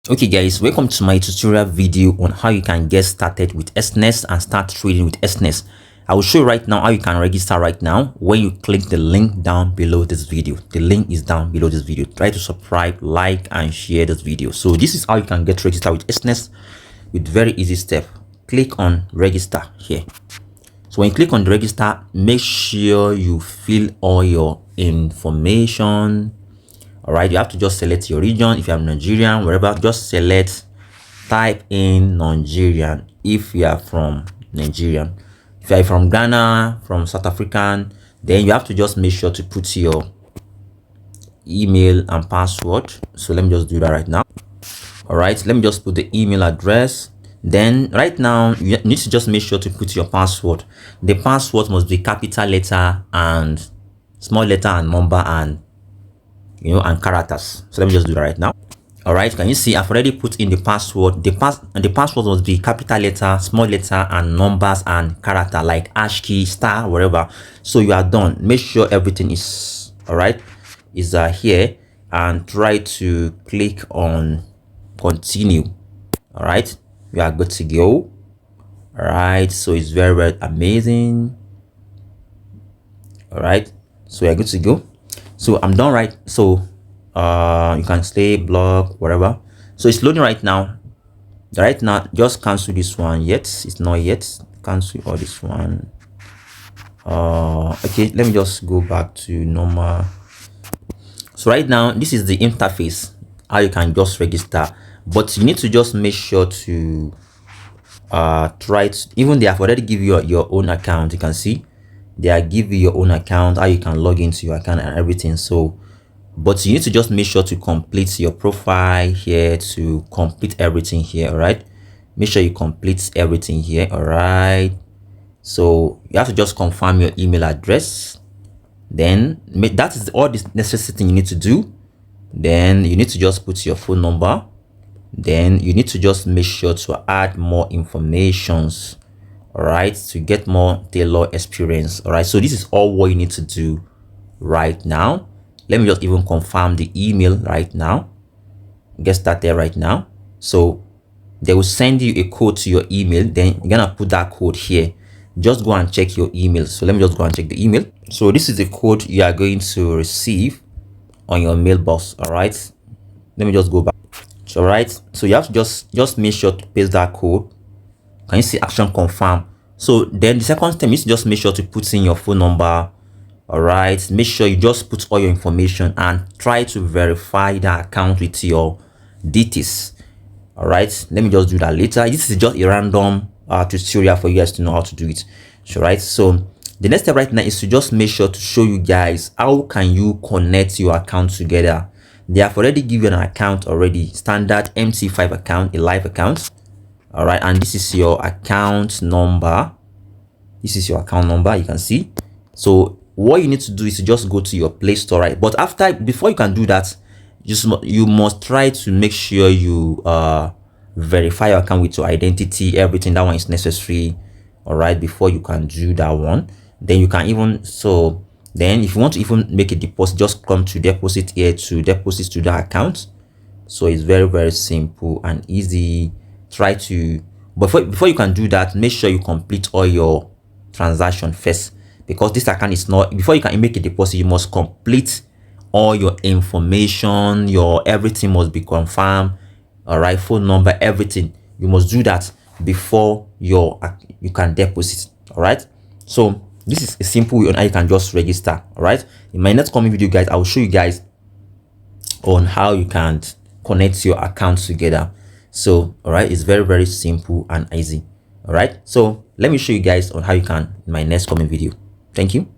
Okay guys, welcome to my tutorial video on how you can get started with Exness and start trading with Exness. I will show you right now how you can register right now when you click the link down below this video. The link is down below this video. Try to subscribe, like and share this video. So this is how you can get registered with Exness with very easy step. Click on register here. So when you click on the register, make sure you fill all your information. All right, you have to just select your region. If you are Nigerian, wherever, just select, type in Nigerian if you are from Nigeria. If you are from Ghana, from South African, then you have to just make sure to put your email and password. So let me just do that right now. All right, let me just put the email address. Then right now you need to just make sure to put your password. The password must be capital letter and small letter and number and and characters. So let me just do that right now. All right, can you see I've already put in the password. The password must be capital letter, small letter and numbers and character like hash key, star, whatever. So you are done. Make sure everything is all right, is here, and try to click on continue. All right, we are good to go. All right, so it's very amazing. All right, so we are good to go. So I'm done, right? So you can stay, block, whatever. So it's loading right now. Just cancel this one. Yet it's not yet. Cancel all this one. Okay, let me just go back to normal. So right now this is the interface how you can just register, but you need to just make sure to try to, even they have already give you your own account. You can see they are give you your own account, how you can log into your account and everything. So but you need to just make sure to complete your profile here, to complete everything here. All right, make sure you complete everything here. All right, so you have to just confirm your email address. Then that is all this necessary thing you need to do. Then you need to just put your phone number. Then you need to just make sure to add more informations, all right, to get more tailored experience. All right, so this is all what you need to do right now. Let me just even confirm the email right now. Get started right now. So they will send you a code to your email. Then you're gonna put that code here. Just go and check your email. So let me just go and check the email. So this is the code you are going to receive on your mailbox. All right, let me just go back. All right, so you have to just make sure to paste that code. Can you see action confirm? So then the second step is just make sure to put in your phone number. All right, make sure you just put all your information and try to verify the account with your details. All right, let me just do that later. This is just a random tutorial for you guys to know how to do it. All right, so the next step right now is to just make sure to show you guys how can you connect your account together. They have already given an account already, standard MT5 account, a live account. All right, and this is your account number. This is your account number, you can see. So what you need to do is to just go to your Play Store, right? But before you can do that, you must try to make sure you verify your account with your identity. Everything that one is necessary, all right, before you can do that one. Then you can even, so then if you want to even make a deposit, just come to deposit here to deposit to that account. So it's very simple and easy. Try to, but before you can do that, make sure you complete all your transaction first, because this account is not, before you can make a deposit, you must complete all your information. Your everything must be confirmed. All right, phone number, everything, you must do that before you can deposit. All right, so this is a simple way on how you can just register. All right, in my next coming video guys, I will show you guys on how you can connect your accounts together. So all right, it's very simple and easy. All right, so let me show you guys on how you can in my next coming video. Thank you.